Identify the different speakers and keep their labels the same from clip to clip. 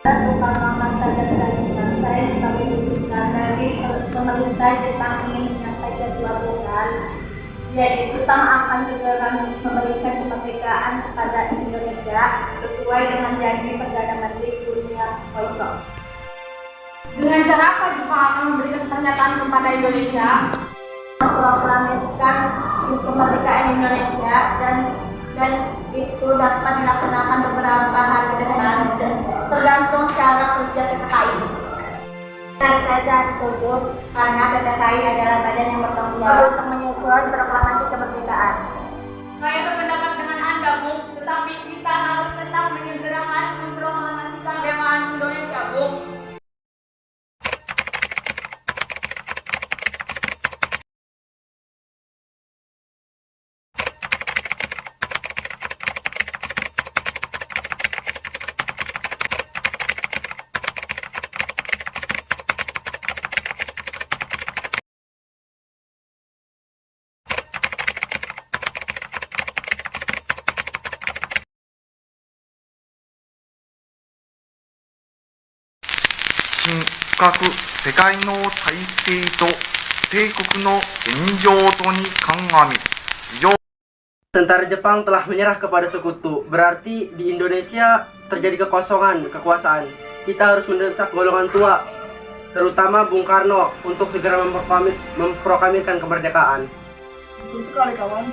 Speaker 1: Soekarno Hatta dan Sudirman, saya sebagai lulusan dari pemerintah Jepang ingin menyampaikan suatu hal, yaitu Jepang akan segera memberikan kemerdekaan kepada Indonesia sesuai dengan janji Perdana Menteri Dunia Koisok.
Speaker 2: Dengan cara apa Jepang akan memberikan pernyataan kepada Indonesia?
Speaker 1: Memproklamirkan kemerdekaan Indonesia dan itu dapat dilaksanakan beberapa hari ke depan tergantung cara kerja PPKI. Saya setuju karena PPKI adalah badan yang bertanggung jawab untuk menyusun proklamasi kemerdekaan.
Speaker 2: Saya berpendapat dengan Anda, Bung, tetapi kita harus tetap menyegerakan memproklamasikan kemerdekaan Indonesia, Bung.
Speaker 3: 各世界の体制と帝国の現状とに鑑み非常
Speaker 4: Tentara Jepang telah menyerah kepada sekutu. Berarti di Indonesia terjadi kekosongan kekuasaan. Kita harus mendesak golongan tua, terutama Bung Karno, untuk segera memproklamirkan kemerdekaan.
Speaker 5: Betul sekali, kawan.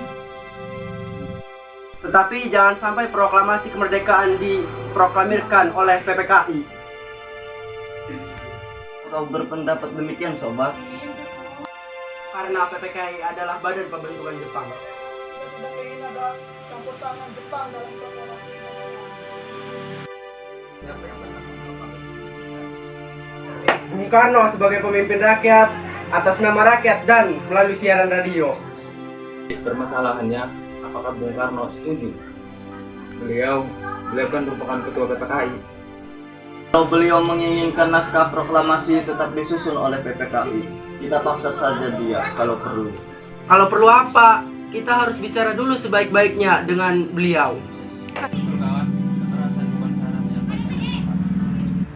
Speaker 4: Tetapi jangan sampai proklamasi kemerdekaan diproklamirkan oleh PPKI.
Speaker 6: Kau berpendapat demikian, sobat?
Speaker 4: Karena PPKI adalah badan pembentukan Jepang.
Speaker 5: Tidak ingin ada campur tangan Jepang dalam proklamasi
Speaker 4: Bung Karno sebagai pemimpin rakyat, atas nama rakyat dan melalui siaran radio.
Speaker 7: Permasalahannya, apakah Bung Karno setuju? Beliau kan merupakan ketua PPKI.
Speaker 6: Kalau beliau menginginkan naskah proklamasi tetap disusun oleh PPKI, kita paksa saja dia kalau perlu.
Speaker 4: Kalau perlu apa? Kita harus bicara dulu sebaik-baiknya dengan beliau.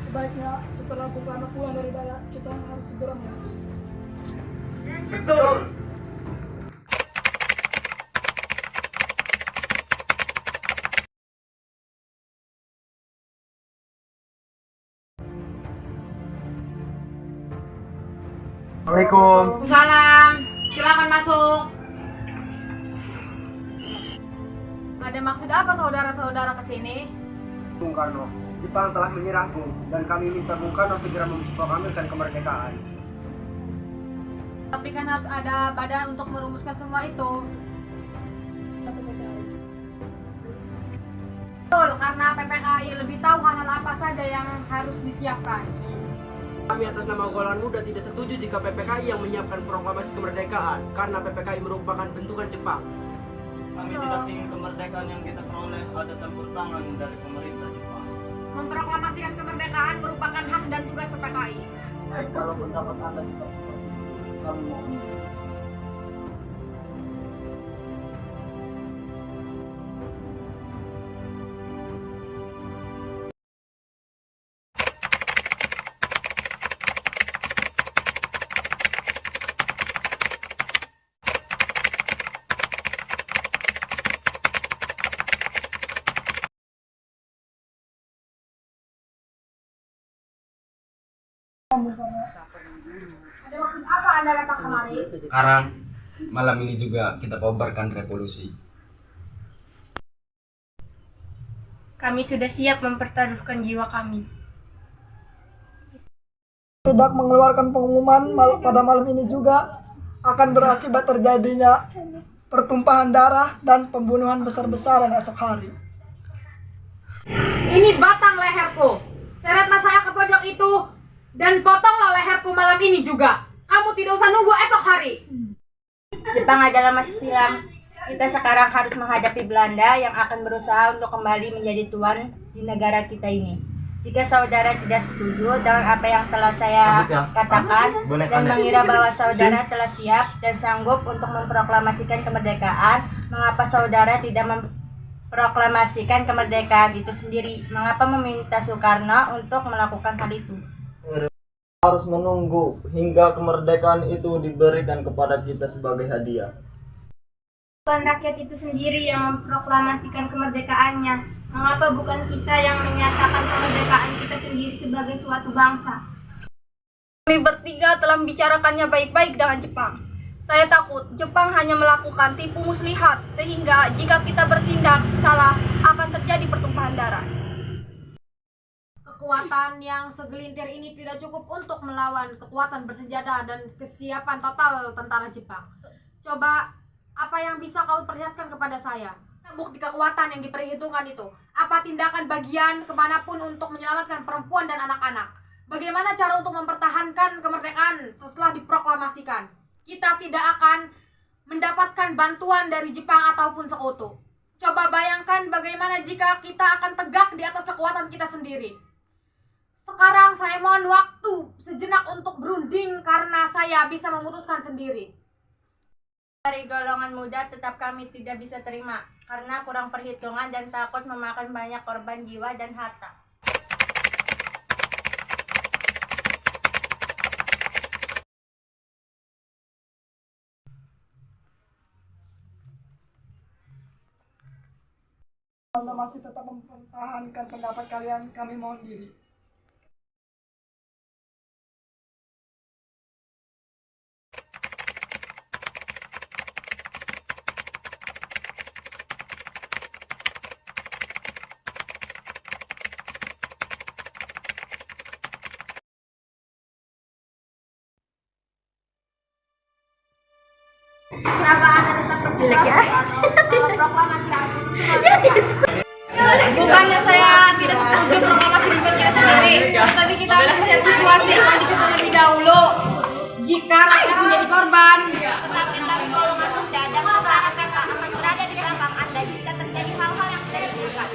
Speaker 5: Sebaiknya setelah Bung Karno pulang dari darat, kita harus segera mulai.
Speaker 4: Betul. Assalamualaikum.
Speaker 2: Salam, silakan masuk. Ada maksud apa saudara-saudara kesini?
Speaker 4: Bung Karno, Jepang telah menyerah, Bung, dan kami minta Bung Karno segera memproklamirkan kemerdekaan.
Speaker 2: Tapi kan harus ada badan untuk merumuskan semua itu. Betul, karena PPKI lebih tahu hal-hal apa saja yang harus disiapkan.
Speaker 4: Kami atas nama golongan muda tidak setuju jika PPKI yang menyiapkan proklamasi kemerdekaan, karena PPKI merupakan bentukan Jepang.
Speaker 6: Kami tidak ingin kemerdekaan yang kita peroleh ada campur tangan dari pemerintah Jepang.
Speaker 2: Memproklamasikan kemerdekaan merupakan hak dan tugas PPKI.
Speaker 6: Kalau pendapat Anda tetap seperti itu, kami mohon.
Speaker 2: Ada maksud apa Anda datang kemari?
Speaker 7: Sekarang, malam ini juga kita kobarkan revolusi.
Speaker 8: Kami sudah siap mempertaruhkan jiwa kami.
Speaker 5: Tidak mengeluarkan pengumuman pada malam ini juga akan berakibat terjadinya pertumpahan darah dan pembunuhan besar-besaran esok hari.
Speaker 2: Ini batang leherku. Seretlah saya ke pojok itu dan potonglah leherku malam ini juga. Kamu tidak usah nunggu esok hari.
Speaker 8: Jepang adalah masa silam. Kita sekarang harus menghadapi Belanda yang akan berusaha untuk kembali menjadi tuan di negara kita ini. Jika saudara tidak setuju dengan apa yang telah saya katakan dan mengira bahwa saudara telah siap dan sanggup untuk memproklamasikan kemerdekaan, mengapa saudara tidak memproklamasikan kemerdekaan itu sendiri. Mengapa meminta Soekarno untuk melakukan hal itu?
Speaker 6: Harus menunggu hingga kemerdekaan itu diberikan kepada kita sebagai hadiah.
Speaker 1: Bukan rakyat itu sendiri yang memproklamasikan kemerdekaannya. Mengapa bukan kita yang menyatakan kemerdekaan kita sendiri sebagai suatu bangsa?
Speaker 9: Kami bertiga telah membicarakannya baik-baik dengan Jepang. Saya takut Jepang hanya melakukan tipu muslihat, sehingga jika kita bertindak salah akan terjadi pertumpahan darah.
Speaker 10: Kekuatan yang segelintir ini tidak cukup untuk melawan kekuatan bersenjata dan kesiapan total tentara Jepang. Coba, apa yang bisa kau perlihatkan kepada saya? Bukti kekuatan yang diperhitungkan itu. Apa tindakan bagian kemanapun untuk menyelamatkan perempuan dan anak-anak? Bagaimana cara untuk mempertahankan kemerdekaan setelah diproklamasikan? Kita tidak akan mendapatkan bantuan dari Jepang ataupun sekutu. Coba bayangkan bagaimana jika kita akan tegak di atas kekuatan kita sendiri. Sekarang saya mohon waktu sejenak untuk berunding karena saya bisa memutuskan sendiri.
Speaker 8: Dari golongan muda tetap kami tidak bisa terima karena kurang perhitungan dan takut memakan banyak korban jiwa dan harta.
Speaker 5: Anda masih tetap mempertahankan pendapat kalian, kami mohon diri.
Speaker 1: Kenapa Anda tetap berpendapat kalau proklamasi harus
Speaker 10: Bukannya saya tidak setuju proklamasi dibuat kita sendiri, tapi kita harus melihat situasi kondisi terlebih dahulu. Jika rakyat menjadi korban,
Speaker 1: tetapi golongan muda dan masyarakat akan berada di belakang Anda jika terjadi hal-hal yang tidak diinginkan.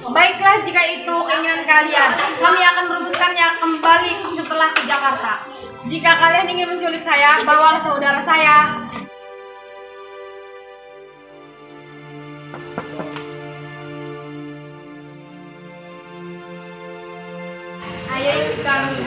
Speaker 10: baiklah jika itu keinginan kalian. Kami akan merumuskannya kembali setelah ke Jakarta. Jika kalian ingin menculik saya, bawalah saudara saya.
Speaker 1: Ayo ikut kami.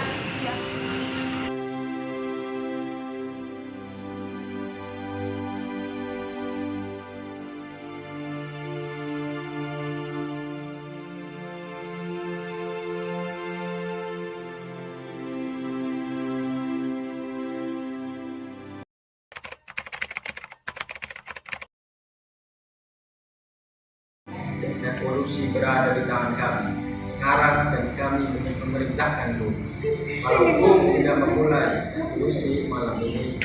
Speaker 7: Revolusi berada di tangan kami. Sekarang dan kami memerintahkan dulu. Kalau hukum tidak memulai revolusi malam ini,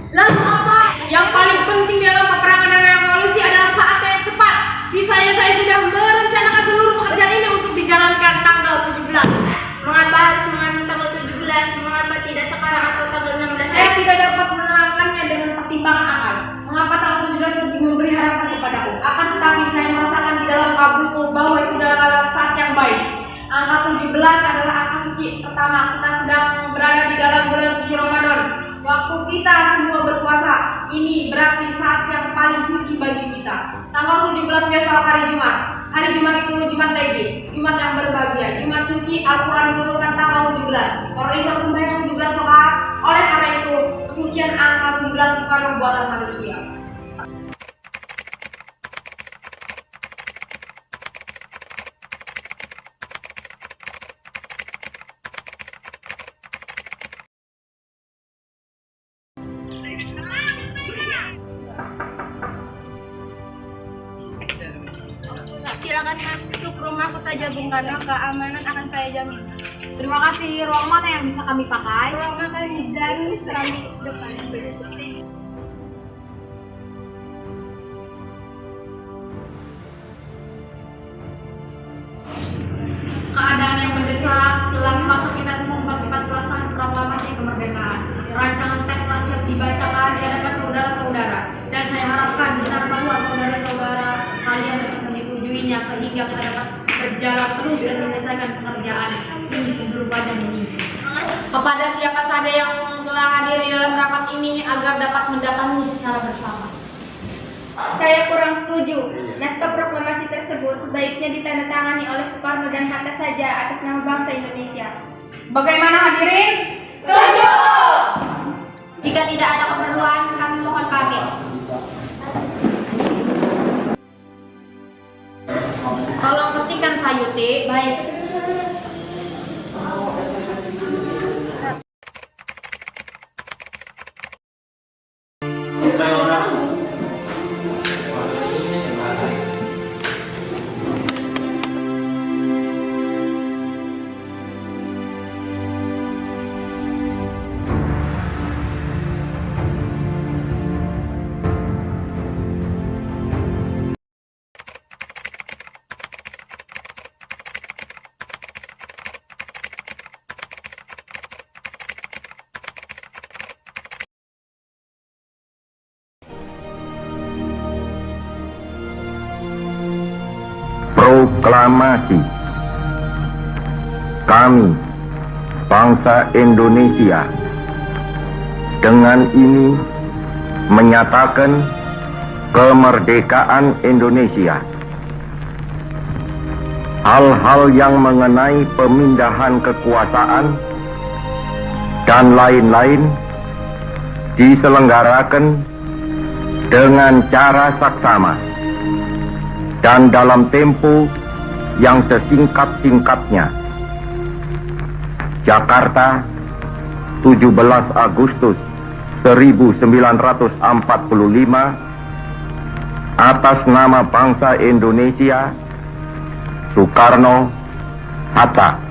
Speaker 10: Lalu apa? Yang paling penting dalam peperangan dan revolusi adalah saat yang tepat. Di saya sudah merencanakan seluruh pekerjaan ini untuk dijalankan tanggal 17.
Speaker 1: Mengapa harus mengambil tanggal 17? Mengapa tidak sekarang atau tanggal 16?
Speaker 10: Saya tidak dapat menerangkannya dengan pertimbangan akal. Mengapa tanggal 17 lebih memberi harapan kepadaku? Akan tetapi saya merasakan di dalam kabulku bahwa itu adalah saat yang baik. Angka 17 adalah angka suci pertama. Kita sedang berada di dalam bulan suci Ramadan. Waktu kita semua berpuasa. Ini berarti saat yang paling suci bagi kita. Tanggal 17 besok hari Jumat. Hari Jumat itu Jumat Legi, Jumat yang berbahagia, Jumat suci. Al-Quran diturunkan tanggal 17. Orang Islam sembahyang 17 rakaat. Oleh karena itu, kesucian angka 17 bukan buatan manusia.
Speaker 1: Silakan masuk rumahku saja Bung Karno, keamanan akan saya jamin.
Speaker 10: Terima kasih. Ruang mana yang bisa kami pakai?
Speaker 1: Ruang makan dan kami depan.
Speaker 10: Keadaan yang mendesak telah memaksa kita semua mempercepat pelaksanaan proklamasi kemerdekaan. Rancangan teks siap dibacakan di hadapan saudara-saudara, dan saya harapkan benar bahwa saudara-saudara sekalian dapat menyetujuinya sehingga kita dapat berjalan terus dan menyelesaikan pekerjaan ini sebelum fajar mengisi. Kepada siapa saja yang telah hadir di dalam rapat ini agar dapat mendatangi secara bersama.
Speaker 1: Saya kurang setuju.
Speaker 9: naskah proklamasi tersebut sebaiknya ditandatangani oleh Soekarno dan Hatta saja atas nama bangsa Indonesia.
Speaker 10: Bagaimana hadirin?
Speaker 9: Setuju! Jika tidak ada keperluan, kami mohon pamit.
Speaker 10: Tolong ketikan Sayuti.
Speaker 9: Baik.
Speaker 11: Proklamasi. Kami, bangsa Indonesia, dengan ini menyatakan kemerdekaan Indonesia. Hal-hal yang mengenai pemindahan kekuasaan dan lain-lain diselenggarakan dengan cara saksama dan dalam tempo yang sesingkat-singkatnya. Jakarta, 17 Agustus 1945, atas nama bangsa Indonesia, Soekarno, Hatta.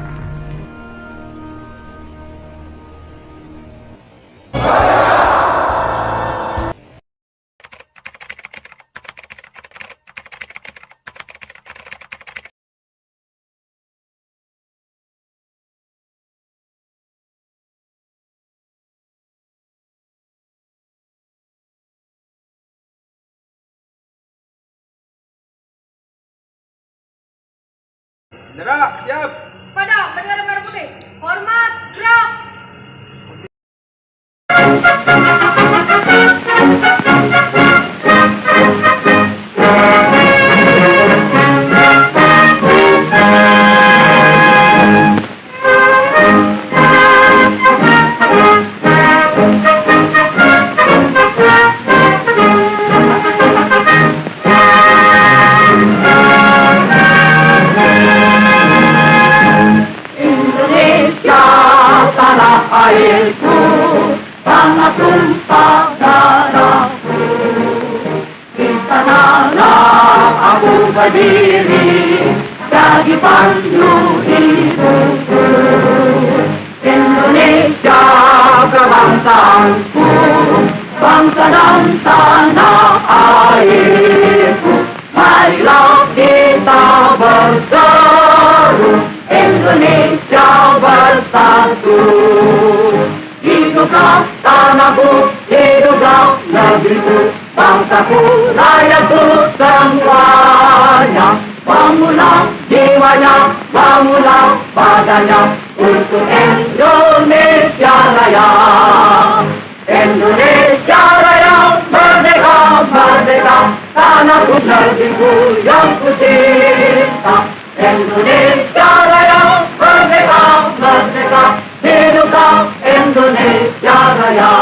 Speaker 4: Gerak, siap.
Speaker 10: Padang, bendera merah putih. Hormat, gerak.
Speaker 2: airku, tanah tumpah darahku. Di sanalah aku berdiri, jadi pandu hidupku. Indonesia kebangsaanku, bangsa dan tanah airku. Marilah kita berseru, Indonesia bersatu. Hiduplah tanahku, hiduplah negeriku, bangsaku, rakyatku semuanya. Bangunlah jiwanya, bangunlah badannya untuk Indonesia Raya. Indonesia Raya, merdeka, merdeka, tanahku, negeriku yang ku cinta. Indonesia Raya, merdeka, merdeka, hiduplah Indonesia Raya.